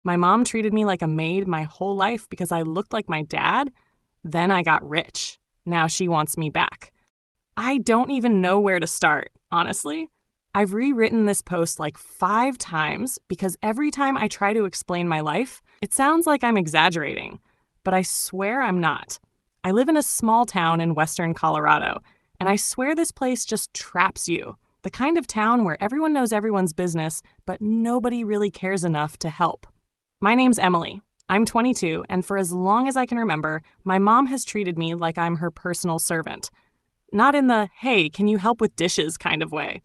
My mom treated me like a maid my whole life because I looked like my dad. Then I got rich. Now she wants me back. I don't even know where to start, honestly. I've rewritten this post like 5 times because every time I try to explain my life, it sounds like I'm exaggerating. But I swear I'm not. I live in a small town in western Colorado, and I swear this place just traps you. The kind of town where everyone knows everyone's business, but nobody really cares enough to help. My name's Emily. I'm 22, and for as long as I can remember, my mom has treated me like I'm her personal servant. Not in the, hey, can you help with dishes kind of way.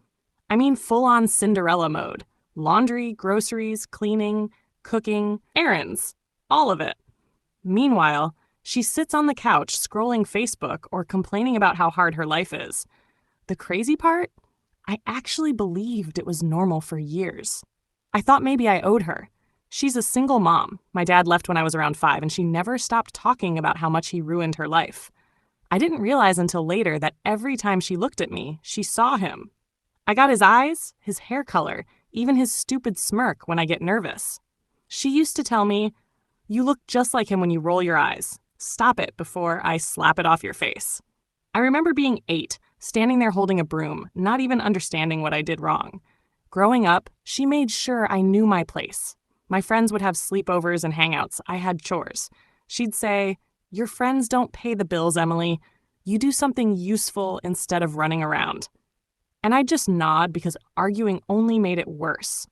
I mean full on Cinderella mode. Laundry, groceries, cleaning, cooking, errands. All of it. Meanwhile, she sits on the couch scrolling Facebook or complaining about how hard her life is. The crazy part? I actually believed it was normal for years. I thought maybe I owed her. She's a single mom. My dad left when I was around 5, and she never stopped talking about how much he ruined her life. I didn't realize until later that every time she looked at me, she saw him. I got his eyes, his hair color, even his stupid smirk when I get nervous. She used to tell me, "You look just like him when you roll your eyes. Stop it before I slap it off your face." I remember being 8, standing there holding a broom, not even understanding what I did wrong. Growing up, she made sure I knew my place. My friends would have sleepovers and hangouts. I had chores. She'd say, "Your friends don't pay the bills, Emily. You do something useful instead of running around." And I'd just nod because arguing only made it worse.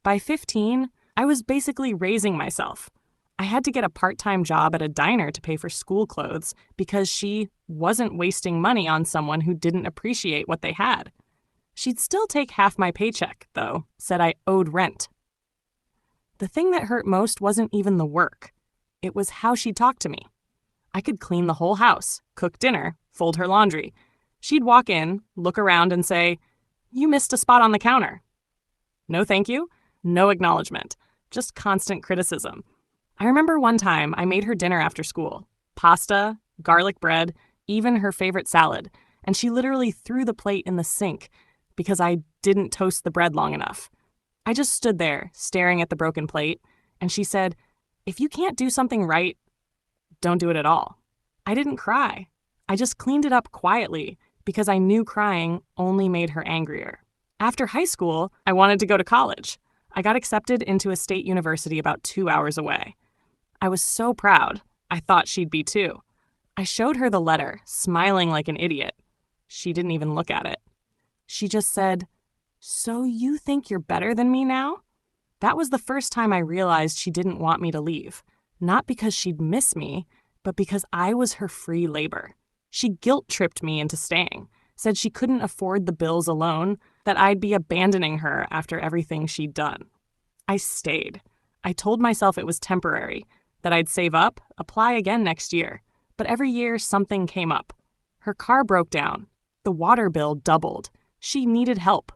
By 15, I was basically raising myself. I had to get a part-time job at a diner to pay for school clothes because she wasn't wasting money on someone who didn't appreciate what they had. She'd still take half my paycheck, though, said I owed rent. The thing that hurt most wasn't even the work. It was how she talked to me. I could clean the whole house, cook dinner, fold her laundry. She'd walk in, look around, and say, "You missed a spot on the counter." No thank you, no acknowledgement, just constant criticism. I remember one time I made her dinner after school. Pasta, garlic bread, even her favorite salad, and she literally threw the plate in the sink because I didn't toast the bread long enough. I just stood there, staring at the broken plate, and she said, "If you can't do something right, don't do it at all." I didn't cry. I just cleaned it up quietly because I knew crying only made her angrier. After high school, I wanted to go to college. I got accepted into a state university about 2 hours away. I was so proud. I thought she'd be too. I showed her the letter, smiling like an idiot. She didn't even look at it. She just said, "So you think you're better than me now?" That was the first time I realized she didn't want me to leave. Not because she'd miss me, but because I was her free labor. She guilt-tripped me into staying, said she couldn't afford the bills alone, that I'd be abandoning her after everything she'd done. I stayed. I told myself it was temporary, that I'd save up, apply again next year. But every year, something came up. Her car broke down. The water bill doubled. She needed help.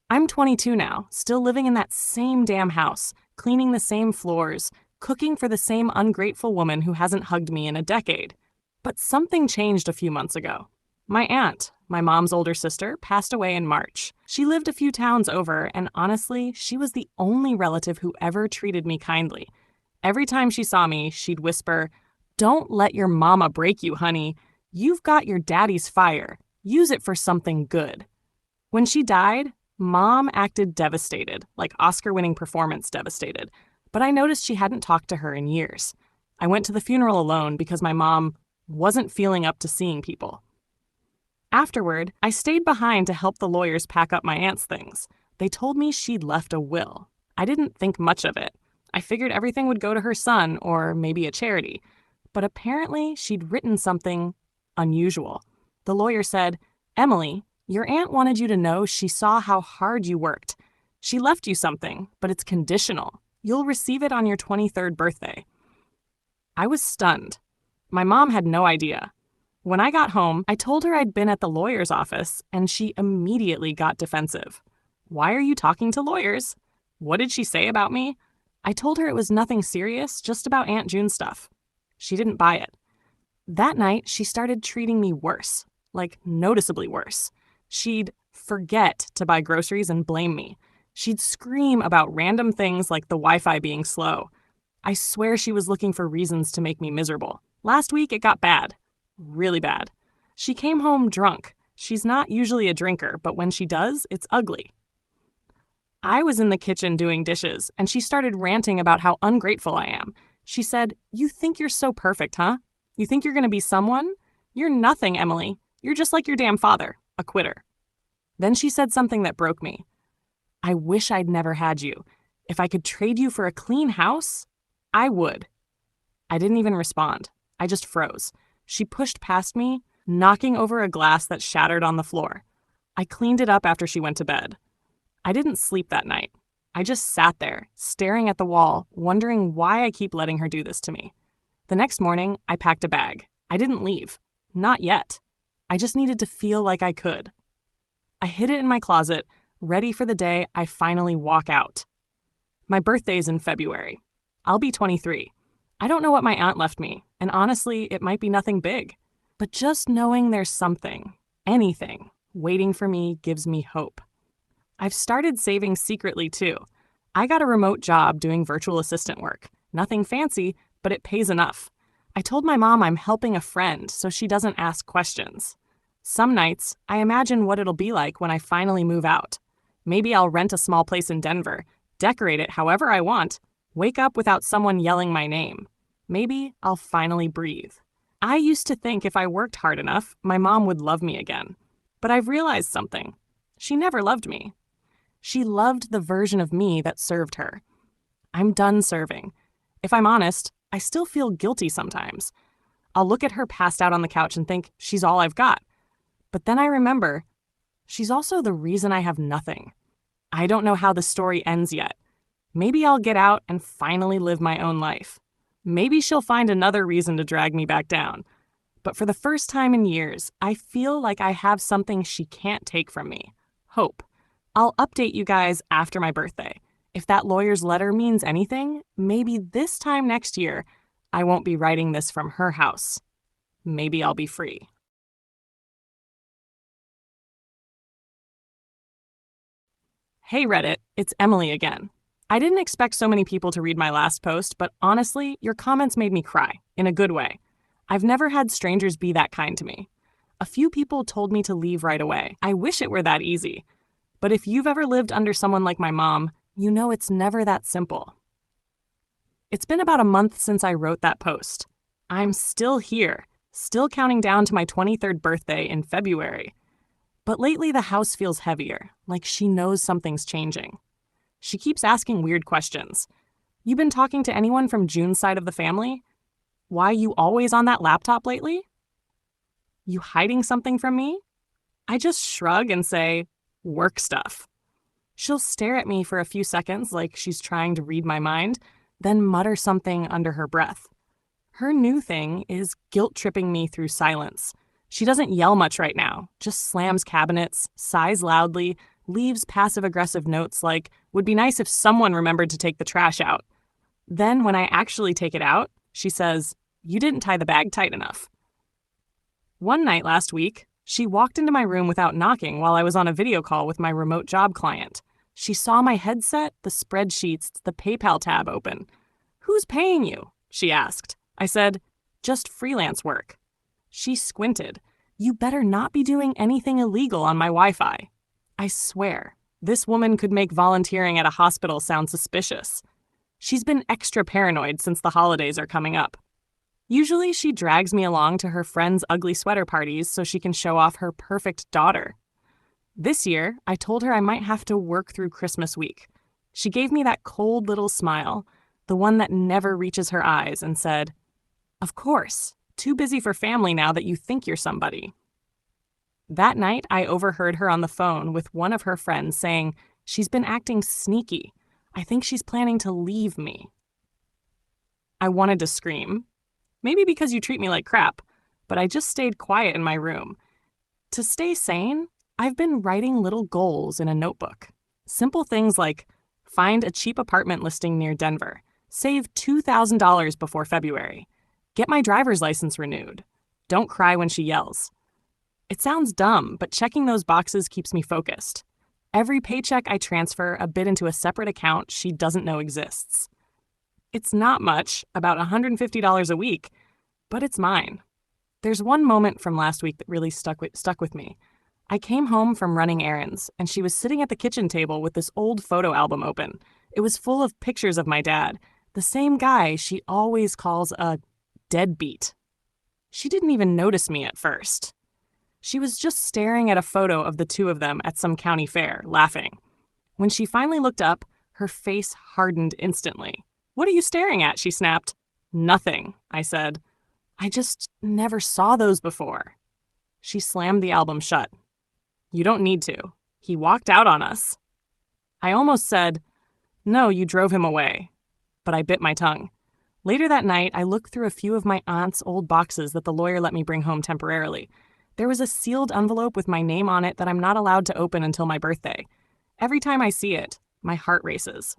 I'm 22 now, still living in that same damn house, cleaning the same floors, cooking for the same ungrateful woman who hasn't hugged me in a decade. But something changed a few months ago. My aunt, my mom's older sister, passed away in March. She lived a few towns over, and honestly, she was the only relative who ever treated me kindly. Every time she saw me, she'd whisper, "Don't let your mama break you, honey. You've got your daddy's fire. Use it for something good." When she died, Mom acted devastated, like Oscar-winning performance devastated, but I noticed she hadn't talked to her in years. I went to the funeral alone because my mom wasn't feeling up to seeing people. Afterward, I stayed behind to help the lawyers pack up my aunt's things. They told me she'd left a will. I didn't think much of it. I figured everything would go to her son or maybe a charity. But apparently, she'd written something unusual. The lawyer said, "Emily, your aunt wanted you to know she saw how hard you worked. She left you something, but it's conditional. You'll receive it on your 23rd birthday." I was stunned. My mom had no idea. When I got home, I told her I'd been at the lawyer's office, and she immediately got defensive. "Why are you talking to lawyers? What did she say about me?" I told her it was nothing serious, just about Aunt June stuff. She didn't buy it. That night, she started treating me worse, like noticeably worse. She'd forget to buy groceries and blame me. She'd scream about random things like the Wi-Fi being slow. I swear she was looking for reasons to make me miserable. Last week it got bad. Really bad. She came home drunk. She's not usually a drinker, but when she does, it's ugly. I was in the kitchen doing dishes, and she started ranting about how ungrateful I am. She said, "You think you're so perfect, huh? You think you're going to be someone? You're nothing, Emily. You're just like your damn father, a quitter." Then she said something that broke me. "I wish I'd never had you. If I could trade you for a clean house, I would." I didn't even respond. I just froze. She pushed past me, knocking over a glass that shattered on the floor. I cleaned it up after she went to bed. I didn't sleep that night. I just sat there, staring at the wall, wondering why I keep letting her do this to me. The next morning, I packed a bag. I didn't leave. Not yet. I just needed to feel like I could. I hid it in my closet, ready for the day I finally walk out. My birthday's in February. I'll be 23. I don't know what my aunt left me, and honestly, it might be nothing big. But just knowing there's something, anything, waiting for me gives me hope. I've started saving secretly, too. I got a remote job doing virtual assistant work. Nothing fancy, but it pays enough. I told my mom I'm helping a friend so she doesn't ask questions. Some nights, I imagine what it'll be like when I finally move out. Maybe I'll rent a small place in Denver, decorate it however I want, wake up without someone yelling my name. Maybe I'll finally breathe. I used to think if I worked hard enough, my mom would love me again. But I've realized something. She never loved me. She loved the version of me that served her. I'm done serving. If I'm honest, I still feel guilty sometimes. I'll look at her passed out on the couch and think she's all I've got. But then I remember, she's also the reason I have nothing. I don't know how the story ends yet. Maybe I'll get out and finally live my own life. Maybe she'll find another reason to drag me back down. But for the first time in years, I feel like I have something she can't take from me. Hope. I'll update you guys after my birthday. If that lawyer's letter means anything, maybe this time next year, I won't be writing this from her house. Maybe I'll be free. Hey Reddit, it's Emily again. I didn't expect so many people to read my last post, but honestly, your comments made me cry, in a good way. I've never had strangers be that kind to me. A few people told me to leave right away. I wish it were that easy. But if you've ever lived under someone like my mom, you know it's never that simple. It's been about a month since I wrote that post. I'm still here, still counting down to my 23rd birthday in February. But lately the house feels heavier, like she knows something's changing. She keeps asking weird questions. You been talking to anyone from June's side of the family? Why you always on that laptop lately? You hiding something from me? I just shrug and say, work stuff. She'll stare at me for a few seconds like she's trying to read my mind, then mutter something under her breath. Her new thing is guilt-tripping me through silence. She doesn't yell much right now, just slams cabinets, sighs loudly, leaves passive-aggressive notes like, "Would be nice if someone remembered to take the trash out." Then when I actually take it out, she says, "You didn't tie the bag tight enough." One night last week, she walked into my room without knocking while I was on a video call with my remote job client. She saw my headset, the spreadsheets, the PayPal tab open. "Who's paying you?" she asked. I said, "Just freelance work." She squinted. "You better not be doing anything illegal on my Wi-Fi." I swear, this woman could make volunteering at a hospital sound suspicious. She's been extra paranoid since the holidays are coming up. Usually she drags me along to her friends' ugly sweater parties so she can show off her perfect daughter. This year, I told her I might have to work through Christmas week. She gave me that cold little smile, the one that never reaches her eyes, and said, "Of course, too busy for family now that you think you're somebody." That night, I overheard her on the phone with one of her friends saying, "She's been acting sneaky. I think she's planning to leave me." I wanted to scream. Maybe because you treat me like crap, but I just stayed quiet in my room. To stay sane, I've been writing little goals in a notebook. Simple things like find a cheap apartment listing near Denver, save $2,000 before February, get my driver's license renewed, don't cry when she yells. It sounds dumb, but checking those boxes keeps me focused. Every paycheck I transfer a bit into a separate account she doesn't know exists. It's not much, about $150 a week, but it's mine. There's one moment from last week that really stuck with me. I came home from running errands, and she was sitting at the kitchen table with this old photo album open. It was full of pictures of my dad, the same guy she always calls a deadbeat. She didn't even notice me at first. She was just staring at a photo of the two of them at some county fair, laughing. When she finally looked up, her face hardened instantly. "What are you staring at?" she snapped. "Nothing," I said. "I just never saw those before." She slammed the album shut. "You don't need to. He walked out on us." I almost said, "No, you drove him away," but I bit my tongue. Later that night, I looked through a few of my aunt's old boxes that the lawyer let me bring home temporarily. There was a sealed envelope with my name on it that I'm not allowed to open until my birthday. Every time I see it, my heart races.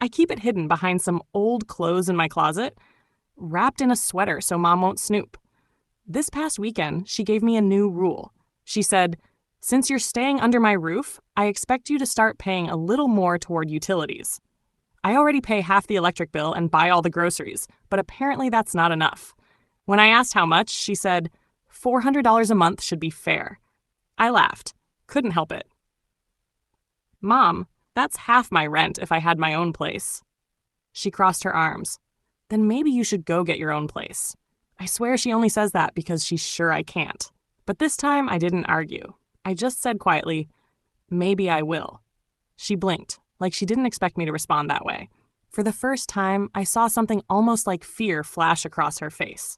I keep it hidden behind some old clothes in my closet, wrapped in a sweater so Mom won't snoop. This past weekend, she gave me a new rule. She said, "Since you're staying under my roof, I expect you to start paying a little more toward utilities." I already pay half the electric bill and buy all the groceries, but apparently that's not enough. When I asked how much, she said, $400 a month should be fair. I laughed. Couldn't help it. "Mom, that's half my rent if I had my own place." She crossed her arms. "Then maybe you should go get your own place." I swear she only says that because she's sure I can't. But this time I didn't argue. I just said quietly, "Maybe I will." She blinked, like she didn't expect me to respond that way. For the first time, I saw something almost like fear flash across her face.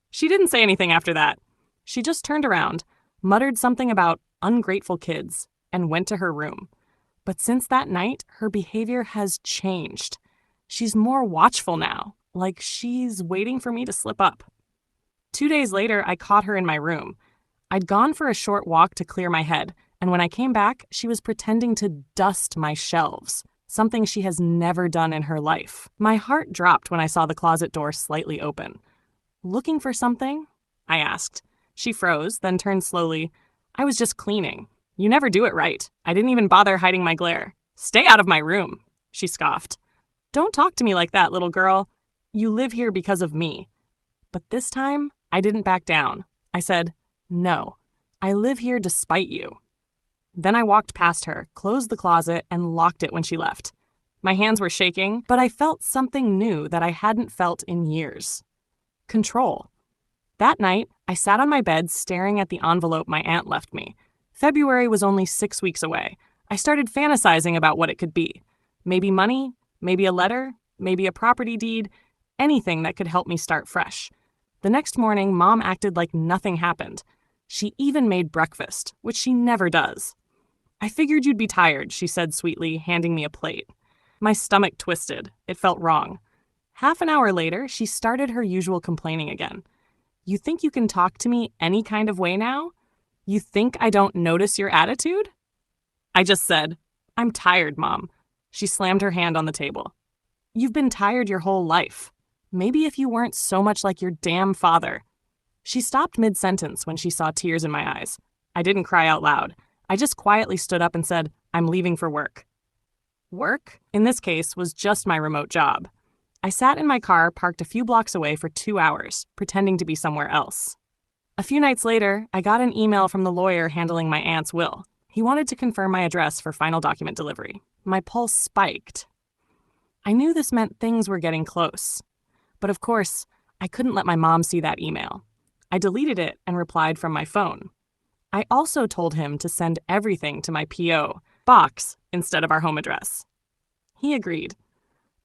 She didn't say anything after that. She just turned around, muttered something about ungrateful kids, and went to her room. But since that night, her behavior has changed. She's more watchful now, like she's waiting for me to slip up. 2 days later, I caught her in my room. I'd gone for a short walk to clear my head, and when I came back, she was pretending to dust my shelves, something she has never done in her life. My heart dropped when I saw the closet door slightly open. "Looking for something?" I asked. She froze, then turned slowly. "I was just cleaning. You never do it right. I didn't even bother hiding my glare." "Stay out of my room," she scoffed. "Don't talk to me like that, little girl. You live here because of me." But this time, I didn't back down. I said, "No, I live here despite you." Then I walked past her, closed the closet, and locked it when she left. My hands were shaking, but I felt something new that I hadn't felt in years. Control. That night, I sat on my bed staring at the envelope my aunt left me. February was only 6 weeks away. I started fantasizing about what it could be. Maybe money, maybe a letter, maybe a property deed, anything that could help me start fresh. The next morning, Mom acted like nothing happened. She even made breakfast, which she never does. "I figured you'd be tired," she said sweetly, handing me a plate. My stomach twisted. It felt wrong. Half an hour later, she started her usual complaining again. "You think you can talk to me any kind of way now? You think I don't notice your attitude?" I just said, "I'm tired, Mom." She slammed her hand on the table. "You've been tired your whole life. Maybe if you weren't so much like your damn father." She stopped mid-sentence when she saw tears in my eyes. I didn't cry out loud. I just quietly stood up and said, "I'm leaving for work." Work, in this case, was just my remote job. I sat in my car parked a few blocks away for 2 hours, pretending to be somewhere else. A few nights later, I got an email from the lawyer handling my aunt's will. He wanted to confirm my address for final document delivery. My pulse spiked. I knew this meant things were getting close. But of course, I couldn't let my mom see that email. I deleted it and replied from my phone. I also told him to send everything to my P.O. box instead of our home address. He agreed.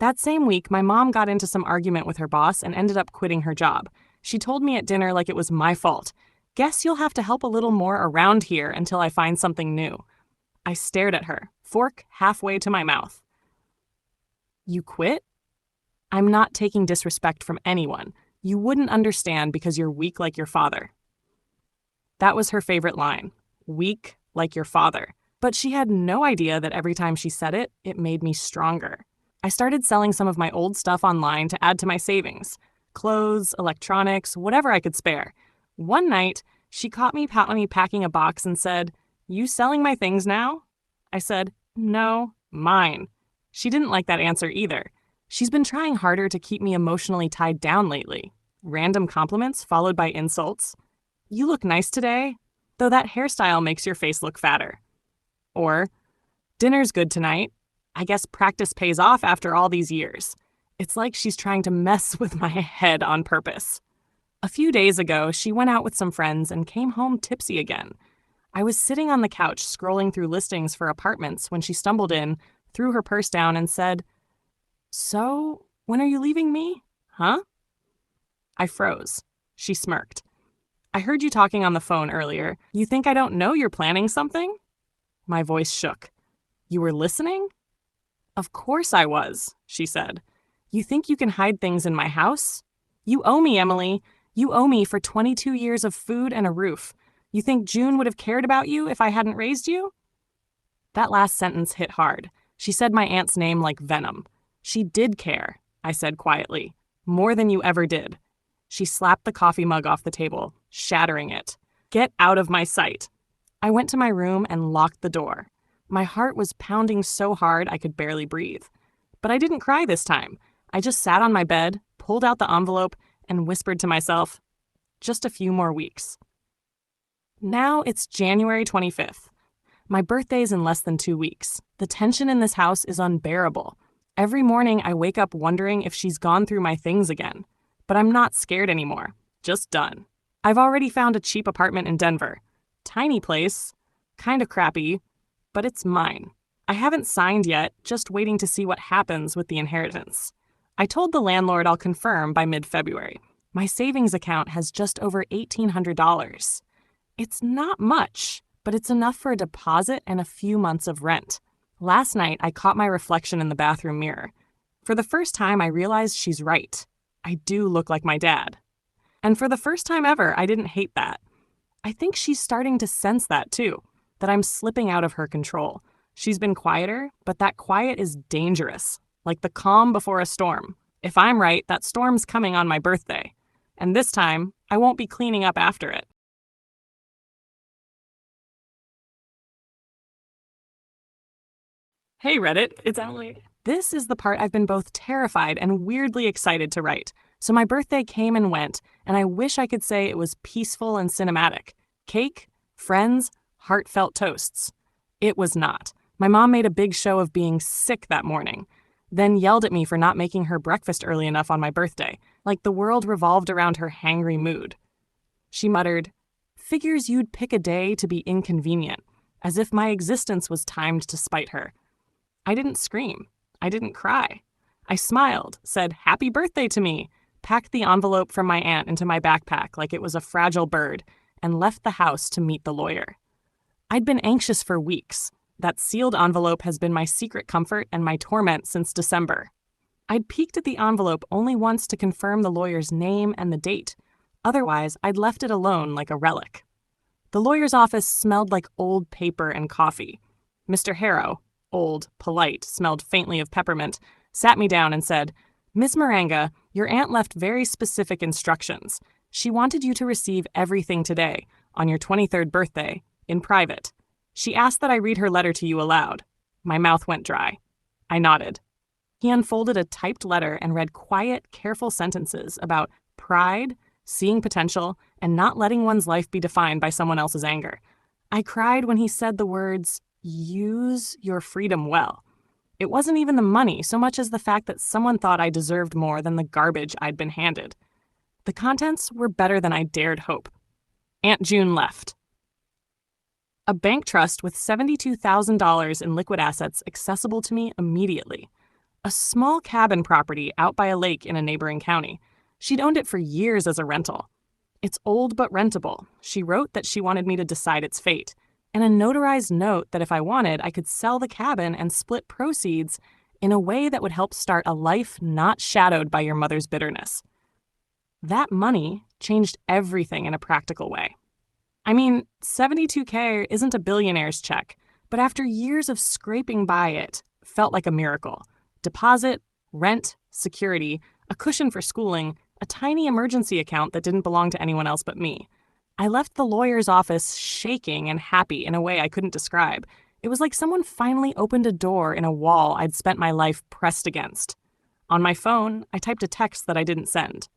That same week, my mom got into some argument with her boss and ended up quitting her job. She told me at dinner like it was my fault. "Guess you'll have to help a little more around here until I find something new." I stared at her, fork halfway to my mouth. "You quit?" "I'm not taking disrespect from anyone. You wouldn't understand because you're weak like your father." That was her favorite line. Weak like your father. But she had no idea that every time she said it, it made me stronger. I started selling some of my old stuff online to add to my savings. Clothes, electronics, whatever I could spare. One night, she caught me packing a box and said, "You selling my things now?" I said, "No, mine." She didn't like that answer either. She's been trying harder to keep me emotionally tied down lately. Random compliments followed by insults. "You look nice today, though that hairstyle makes your face look fatter." Or, "Dinner's good tonight. I guess practice pays off after all these years." It's like she's trying to mess with my head on purpose. A few days ago, she went out with some friends and came home tipsy again. I was sitting on the couch scrolling through listings for apartments when she stumbled in, threw her purse down, and said, "So, when are you leaving me? Huh?" I froze. She smirked. "I heard you talking on the phone earlier. You think I don't know you're planning something?" My voice shook. "You were listening?" "Of course I was," she said. "You think you can hide things in my house? You owe me, Emily. You owe me for 22 years of food and a roof. You think June would have cared about you if I hadn't raised you?" That last sentence hit hard. She said my aunt's name like venom. "She did care," I said quietly. "More than you ever did." She slapped the coffee mug off the table, shattering it. "Get out of my sight." I went to my room and locked the door. My heart was pounding so hard I could barely breathe. But I didn't cry this time. I just sat on my bed, pulled out the envelope, and whispered to myself, "Just a few more weeks." Now it's January 25th. My birthday's in less than 2 weeks. The tension in this house is unbearable. Every morning I wake up wondering if she's gone through my things again. But I'm not scared anymore. Just done. I've already found a cheap apartment in Denver. Tiny place. Kind of crappy. But it's mine. I haven't signed yet, just waiting to see what happens with the inheritance. I told the landlord I'll confirm by mid-February. My savings account has just over $1,800. It's not much, but it's enough for a deposit and a few months of rent. Last night, I caught my reflection in the bathroom mirror. For the first time, I realized she's right. I do look like my dad. And for the first time ever, I didn't hate that. I think she's starting to sense that too, that I'm slipping out of her control. She's been quieter, but that quiet is dangerous, like the calm before a storm. If I'm right, that storm's coming on my birthday. And this time, I won't be cleaning up after it. Hey Reddit, it's Emily. This is the part I've been both terrified and weirdly excited to write. So my birthday came and went, and I wish I could say it was peaceful and cinematic. Cake, friends, heartfelt toasts. It was not. My mom made a big show of being sick that morning, then yelled at me for not making her breakfast early enough on my birthday, like the world revolved around her hangry mood. She muttered, "Figures you'd pick a day to be inconvenient," as if my existence was timed to spite her. I didn't scream. I didn't cry. I smiled, said "Happy birthday" to me, packed the envelope from my aunt into my backpack like it was a fragile bird, and left the house to meet the lawyer. I'd been anxious for weeks. That sealed envelope has been my secret comfort and my torment since December. I'd peeked at the envelope only once to confirm the lawyer's name and the date. Otherwise, I'd left it alone like a relic. The lawyer's office smelled like old paper and coffee. Mr. Harrow, old, polite, smelled faintly of peppermint, sat me down and said, "Miss Miranga, your aunt left very specific instructions. She wanted you to receive everything today, on your 23rd birthday, in private. She asked that I read her letter to you aloud." My mouth went dry. I nodded. He unfolded a typed letter and read quiet, careful sentences about pride, seeing potential, and not letting one's life be defined by someone else's anger. I cried when he said the words, "Use your freedom well." It wasn't even the money so much as the fact that someone thought I deserved more than the garbage I'd been handed. The contents were better than I dared hope. Aunt June left. A bank trust with $72,000 in liquid assets accessible to me immediately. A small cabin property out by a lake in a neighboring county. She'd owned it for years as a rental. It's old but rentable. She wrote that she wanted me to decide its fate, and a notarized note that if I wanted, I could sell the cabin and split proceeds in a way that would help start a life not shadowed by your mother's bitterness. That money changed everything in a practical way. I mean, $72K isn't a billionaire's check, but after years of scraping by it, felt like a miracle. Deposit, rent, security, a cushion for schooling, a tiny emergency account that didn't belong to anyone else but me. I left the lawyer's office shaking and happy in a way I couldn't describe, It was like someone finally opened a door in a wall I'd spent my life pressed against. On my phone, I typed a text that I didn't send.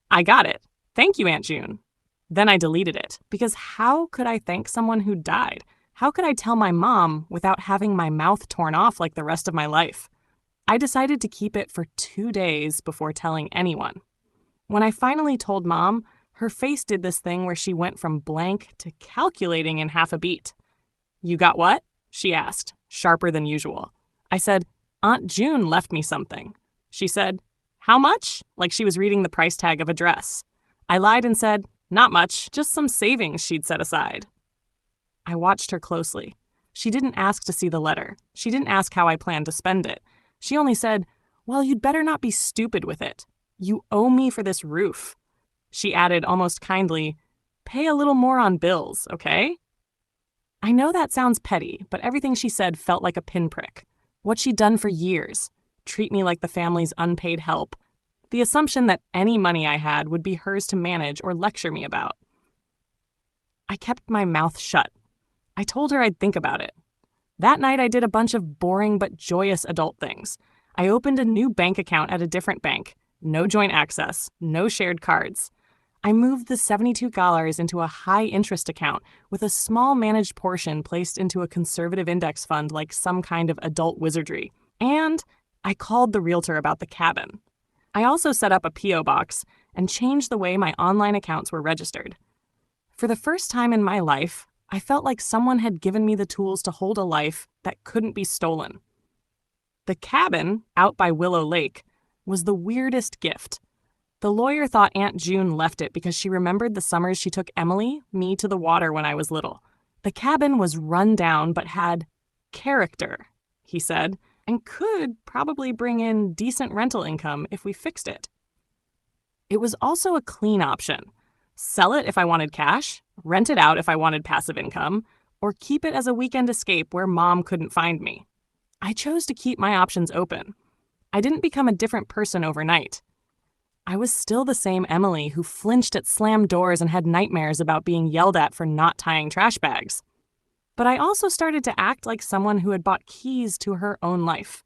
I got it. Thank you, Aunt June. Then I deleted it, because how could I thank someone who died? How could I tell my mom without having my mouth torn off like the rest of my life? I decided to keep it for 2 days before telling anyone. When I finally told Mom, her face did this thing where she went from blank to calculating in half a beat. "You got what?" she asked, sharper than usual. I said, "Aunt June left me something." She said, "How much?" like she was reading the price tag of a dress. I lied and said, "Not much, just some savings she'd set aside." I watched her closely. She didn't ask to see the letter. She didn't ask how I planned to spend it. She only said, "Well, you'd better not be stupid with it. You owe me for this roof." She added almost kindly, "Pay a little more on bills, okay?" I know that sounds petty, but everything she said felt like a pinprick. What she'd done for years, treat me like the family's unpaid help. The assumption that any money I had would be hers to manage or lecture me about. I kept my mouth shut. I told her I'd think about it. That night I did a bunch of boring but joyous adult things. I opened a new bank account at a different bank. No joint access, no shared cards. I moved the $72 into a high-interest account with a small managed portion placed into a conservative index fund like some kind of adult wizardry. And I called the realtor about the cabin. I also set up a P.O. box and changed the way my online accounts were registered. For the first time in my life, I felt like someone had given me the tools to hold a life that couldn't be stolen. The cabin, out by Willow Lake, was the weirdest gift. The lawyer thought Aunt June left it because she remembered the summers she took Emily, me, to the water when I was little. The cabin was run down but had character, he said, and could probably bring in decent rental income if we fixed it. It was also a clean option. Sell it if I wanted cash, rent it out if I wanted passive income, or keep it as a weekend escape where Mom couldn't find me. I chose to keep my options open. I didn't become a different person overnight. I was still the same Emily who flinched at slammed doors and had nightmares about being yelled at for not tying trash bags. But I also started to act like someone who had bought keys to her own life.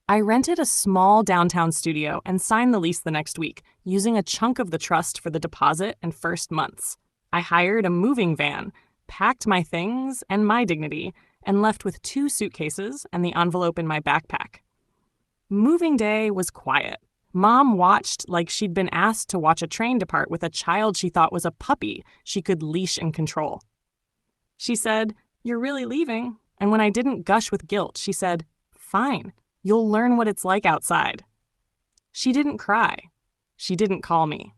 I rented a small downtown studio and signed the lease the next week, using a chunk of the trust for the deposit and first months. I hired a moving van, packed my things and my dignity, and left with 2 suitcases and the envelope in my backpack. Moving day was quiet. Mom watched like she'd been asked to watch a train depart with a child she thought was a puppy she could leash and control. She said, "You're really leaving?" And when I didn't gush with guilt, she said, "Fine, you'll learn what it's like outside." She didn't cry. She didn't call me.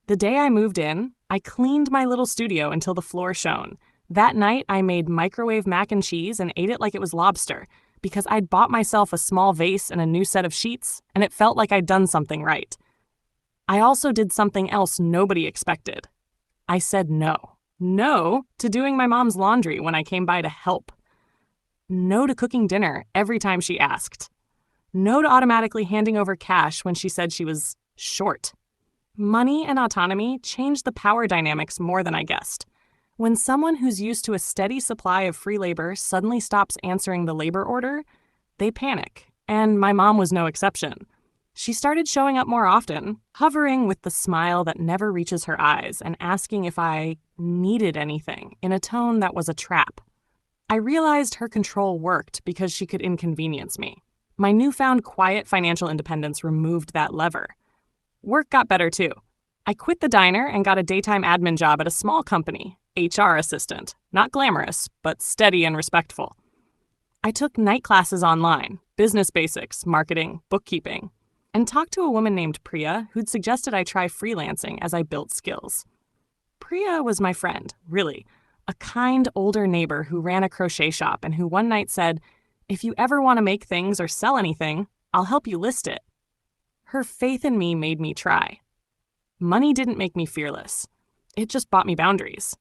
The day I moved in, I cleaned my little studio until the floor shone. That night, I made microwave mac and cheese and ate it like it was lobster, because I'd bought myself a small vase and a new set of sheets, and it felt like I'd done something right. I also did something else nobody expected. I said no. No to doing my mom's laundry when I came by to help. No to cooking dinner every time she asked. No to automatically handing over cash when she said she was short. Money and autonomy changed the power dynamics more than I guessed. When someone who's used to a steady supply of free labor suddenly stops answering the labor order, they panic, and my mom was no exception. She started showing up more often, hovering with the smile that never reaches her eyes and asking if I needed anything in a tone that was a trap. I realized her control worked because she could inconvenience me. My newfound quiet financial independence removed that lever. Work got better too. I quit the diner and got a daytime admin job at a small company, HR assistant, not glamorous, but steady and respectful. I took night classes online, business basics, marketing, bookkeeping, and talked to a woman named Priya who'd suggested I try freelancing as I built skills. Priya was my friend, really, a kind older neighbor who ran a crochet shop and who one night said, "If you ever want to make things or sell anything, I'll help you list it." Her faith in me made me try. Money didn't make me fearless. It just bought me boundaries.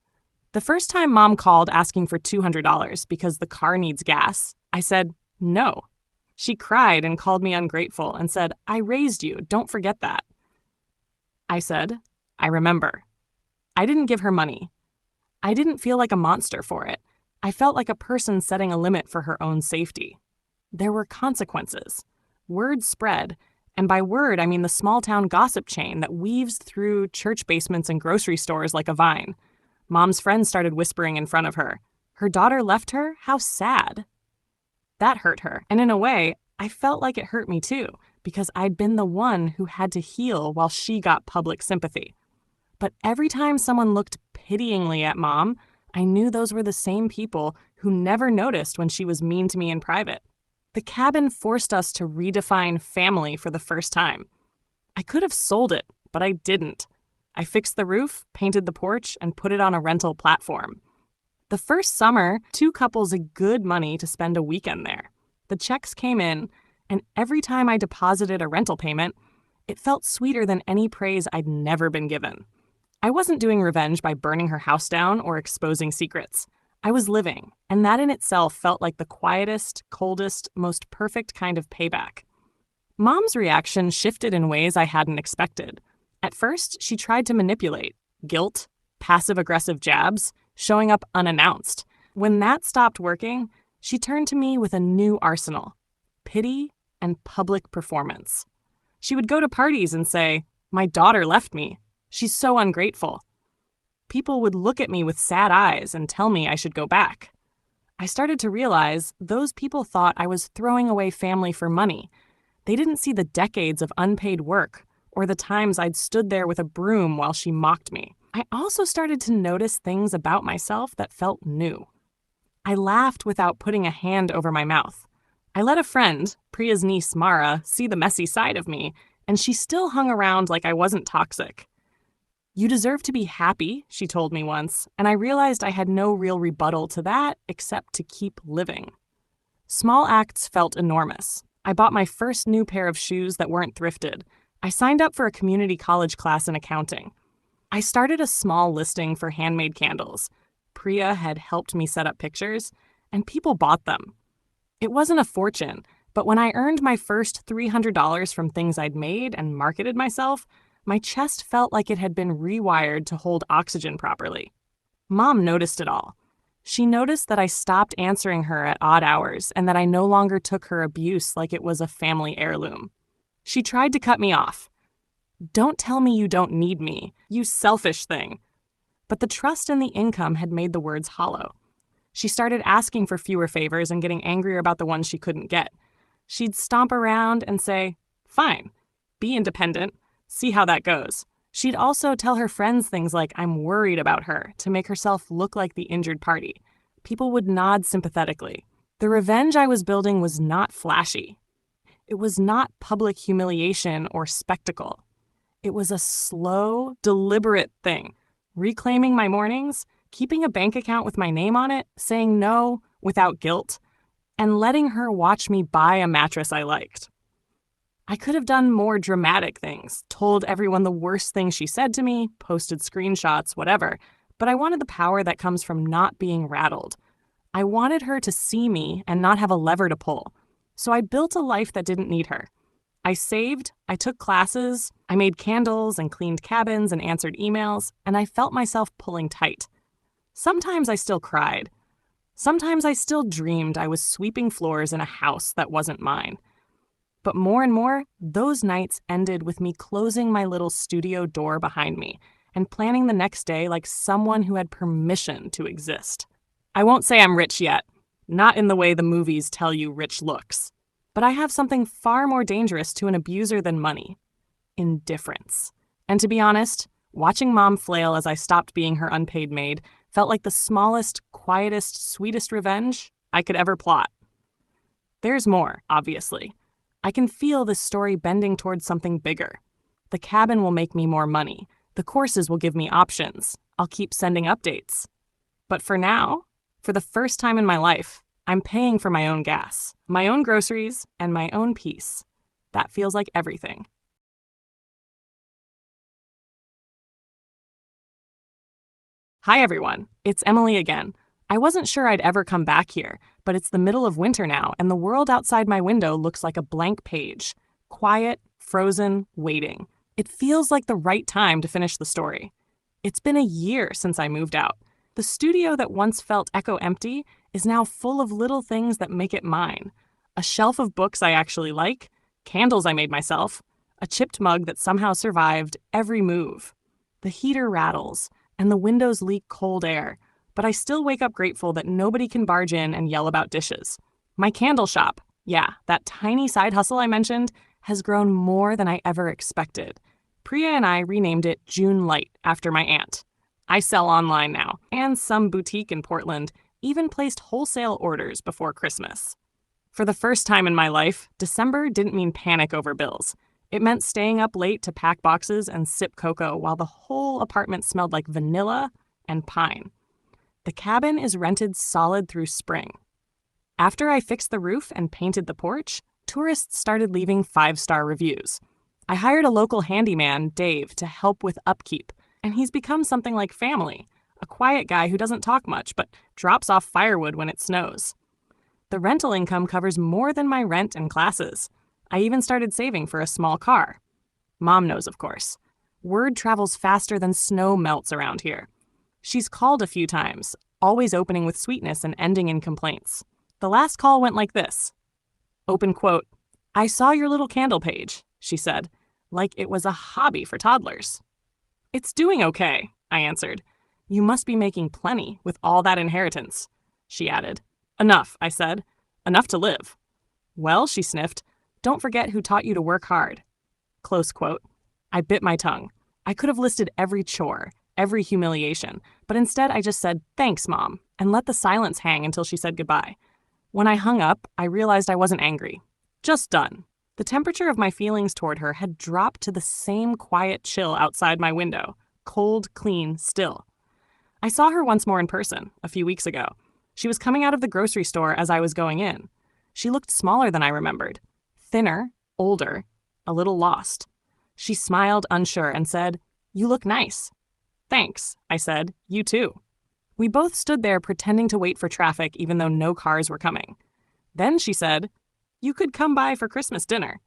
The first time Mom called asking for $200 because the car needs gas, I said no. She cried and called me ungrateful and said, "I raised you, don't forget that." I said, "I remember." I didn't give her money. I didn't feel like a monster for it. I felt like a person setting a limit for her own safety. There were consequences. Word spread, and by word I mean the small town gossip chain that weaves through church basements and grocery stores like a vine. Mom's friends started whispering in front of her. Her daughter left her? How sad. That hurt her, and in a way, I felt like it hurt me too, because I'd been the one who had to heal while she got public sympathy. But every time someone looked pityingly at Mom, I knew those were the same people who never noticed when she was mean to me in private. The cabin forced us to redefine family for the first time. I could have sold it, but I didn't. I fixed the roof, painted the porch, and put it on a rental platform. The first summer, 2 couples had good money to spend a weekend there. The checks came in, and every time I deposited a rental payment, it felt sweeter than any praise I'd never been given. I wasn't doing revenge by burning her house down or exposing secrets. I was living, and that in itself felt like the quietest, coldest, most perfect kind of payback. Mom's reaction shifted in ways I hadn't expected. At first, she tried to manipulate. Guilt, passive-aggressive jabs, showing up unannounced. When that stopped working, she turned to me with a new arsenal: pity and public performance. She would go to parties and say, "My daughter left me. She's so ungrateful." People would look at me with sad eyes and tell me I should go back. I started to realize those people thought I was throwing away family for money. They didn't see the decades of unpaid work or the times I'd stood there with a broom while she mocked me. I also started to notice things about myself that felt new. I laughed without putting a hand over my mouth. I let a friend, Priya's niece Mara, see the messy side of me, and she still hung around like I wasn't toxic. "You deserve to be happy," she told me once, and I realized I had no real rebuttal to that except to keep living. Small acts felt enormous. I bought my first new pair of shoes that weren't thrifted. I signed up for a community college class in accounting. I started a small listing for handmade candles. Priya had helped me set up pictures, and people bought them. It wasn't a fortune, but when I earned my first $300 from things I'd made and marketed myself, my chest felt like it had been rewired to hold oxygen properly. Mom noticed it all. She noticed that I stopped answering her at odd hours and that I no longer took her abuse like it was a family heirloom. She tried to cut me off. "Don't tell me you don't need me, you selfish thing." But the trust in the income had made the words hollow. She started asking for fewer favors and getting angrier about the ones she couldn't get. She'd stomp around and say, "Fine, be independent, see how that goes." She'd also tell her friends things like I'm worried about her to make herself look like the injured party. People would nod sympathetically. The revenge I was building was not flashy. It was not public humiliation or spectacle. It was a slow, deliberate thing. Reclaiming my mornings, keeping a bank account with my name on it, saying no without guilt, and letting her watch me buy a mattress I liked. I could have done more dramatic things, told everyone the worst thing she said to me, posted screenshots, whatever, but I wanted the power that comes from not being rattled. I wanted her to see me and not have a lever to pull. So I built a life that didn't need her. I saved, I took classes, I made candles and cleaned cabins and answered emails, and I felt myself pulling tight. Sometimes I still cried. Sometimes I still dreamed I was sweeping floors in a house that wasn't mine. But more and more, those nights ended with me closing my little studio door behind me and planning the next day like someone who had permission to exist. I won't say I'm rich yet, not in the way the movies tell you rich looks. But I have something far more dangerous to an abuser than money: indifference. And to be honest, watching Mom flail as I stopped being her unpaid maid felt like the smallest, quietest, sweetest revenge I could ever plot. There's more, obviously. I can feel this story bending towards something bigger. The cabin will make me more money. The courses will give me options. I'll keep sending updates. But for now, for the first time in my life, I'm paying for my own gas, my own groceries, and my own peace. That feels like everything. Hi, everyone. It's Emily again. I wasn't sure I'd ever come back here, but it's the middle of winter now, and the world outside my window looks like a blank page. Quiet, frozen, waiting. It feels like the right time to finish the story. It's been a year since I moved out. The studio that once felt echo-empty is now full of little things that make it mine. A shelf of books I actually like, candles I made myself, a chipped mug that somehow survived every move. The heater rattles, and the windows leak cold air, but I still wake up grateful that nobody can barge in and yell about dishes. My candle shop, yeah, that tiny side hustle I mentioned, has grown more than I ever expected. Priya and I renamed it June Light after my aunt. I sell online now, and some boutique in Portland even placed wholesale orders before Christmas. For the first time in my life, December didn't mean panic over bills. It meant staying up late to pack boxes and sip cocoa while the whole apartment smelled like vanilla and pine. The cabin is rented solid through spring. After I fixed the roof and painted the porch, tourists started leaving 5-star reviews. I hired a local handyman, Dave, to help with upkeep, and he's become something like family, a quiet guy who doesn't talk much but drops off firewood when it snows. The rental income covers more than my rent and classes. I even started saving for a small car. Mom knows, of course. Word travels faster than snow melts around here. She's called a few times, always opening with sweetness and ending in complaints. The last call went like this. Open quote, "I saw your little candle page," she said, like it was a hobby for toddlers. "It's doing okay," I answered. "You must be making plenty with all that inheritance," she added. "Enough," I said. "Enough to live." "Well," she sniffed, "don't forget who taught you to work hard." Close quote. I bit my tongue. I could have listed every chore, every humiliation, but instead I just said, "Thanks, Mom," and let the silence hang until she said goodbye. When I hung up, I realized I wasn't angry. Just done. The temperature of my feelings toward her had dropped to the same quiet chill outside my window. Cold, clean, still. I saw her once more in person, a few weeks ago. She was coming out of the grocery store as I was going in. She looked smaller than I remembered. Thinner, older, a little lost. She smiled, unsure, and said, "You look nice." "Thanks," I said. "You too." We both stood there pretending to wait for traffic even though no cars were coming. Then she said, "You could come by for Christmas dinner."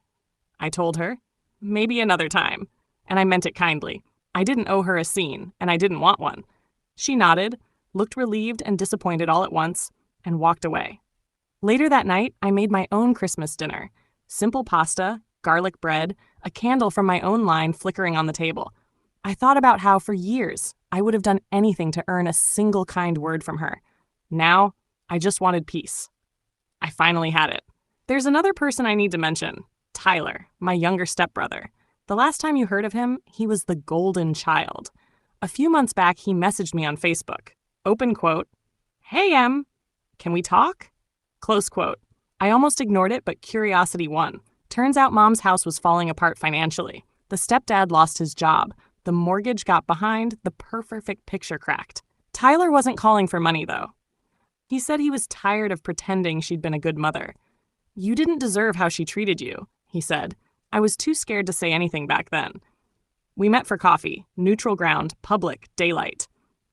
I told her, "Maybe another time." And I meant it kindly. I didn't owe her a scene, and I didn't want one. She nodded, looked relieved and disappointed all at once, and walked away. Later that night, I made my own Christmas dinner. Simple pasta, garlic bread, a candle from my own line flickering on the table. I thought about how, for years, I would have done anything to earn a single kind word from her. Now, I just wanted peace. I finally had it. There's another person I need to mention. Tyler, my younger stepbrother. The last time you heard of him, he was the golden child. A few months back, he messaged me on Facebook. Open quote, "Hey, Em, can we talk?" Close quote. I almost ignored it, but curiosity won. Turns out Mom's house was falling apart financially. The stepdad lost his job. The mortgage got behind, the perfect picture cracked. Tyler wasn't calling for money, though. He said he was tired of pretending she'd been a good mother. "You didn't deserve how she treated you," he said. I was too scared to say anything back then. We met for coffee, neutral ground, public, daylight.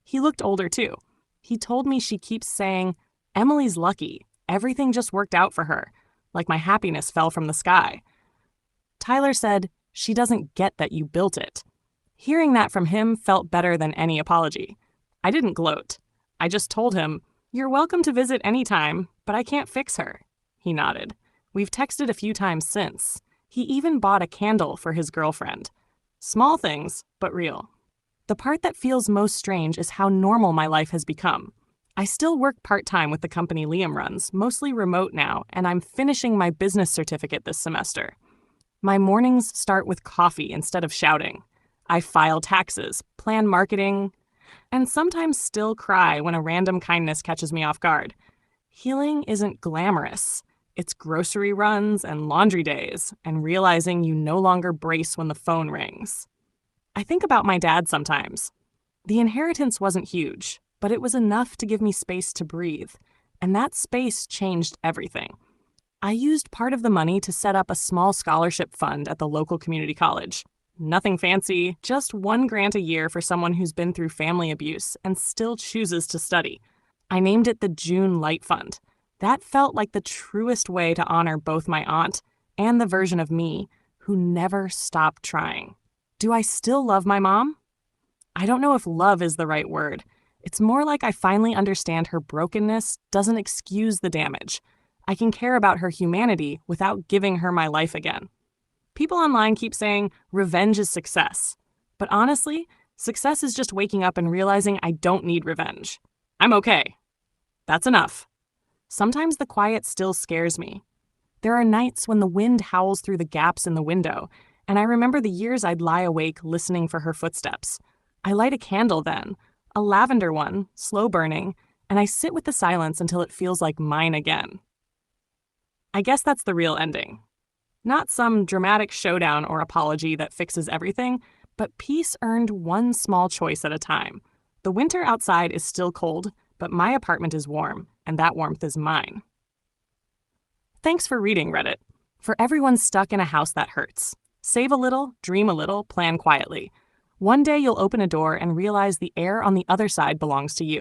He looked older, too. He told me she keeps saying, "Emily's lucky. Everything just worked out for her," like my happiness fell from the sky. Tyler said, "She doesn't get that you built it." Hearing that from him felt better than any apology. I didn't gloat. I just told him, "You're welcome to visit anytime, but I can't fix her." He nodded. We've texted a few times since. He even bought a candle for his girlfriend. Small things, but real. The part that feels most strange is how normal my life has become. I still work part-time with the company Liam runs, mostly remote now, and I'm finishing my business certificate this semester. My mornings start with coffee instead of shouting. I file taxes, plan marketing, and sometimes still cry when a random kindness catches me off guard. Healing isn't glamorous. It's grocery runs and laundry days, and realizing you no longer brace when the phone rings. I think about my dad sometimes. The inheritance wasn't huge, but it was enough to give me space to breathe, and that space changed everything. I used part of the money to set up a small scholarship fund at the local community college. Nothing fancy, just one grant a year for someone who's been through family abuse and still chooses to study. I named it the June Light Fund. That felt like the truest way to honor both my aunt and the version of me who never stopped trying. Do I still love my mom? I don't know if love is the right word. It's more like I finally understand her brokenness doesn't excuse the damage. I can care about her humanity without giving her my life again. People online keep saying revenge is success. But honestly, success is just waking up and realizing I don't need revenge. I'm okay. That's enough. Sometimes the quiet still scares me. There are nights when the wind howls through the gaps in the window, and I remember the years I'd lie awake listening for her footsteps. I light a candle then, a lavender one, slow burning, and I sit with the silence until it feels like mine again. I guess that's the real ending. Not some dramatic showdown or apology that fixes everything, but peace earned one small choice at a time. The winter outside is still cold, but my apartment is warm, and that warmth is mine. Thanks for reading, Reddit. For everyone stuck in a house that hurts. Save a little, dream a little, plan quietly. One day you'll open a door and realize the air on the other side belongs to you.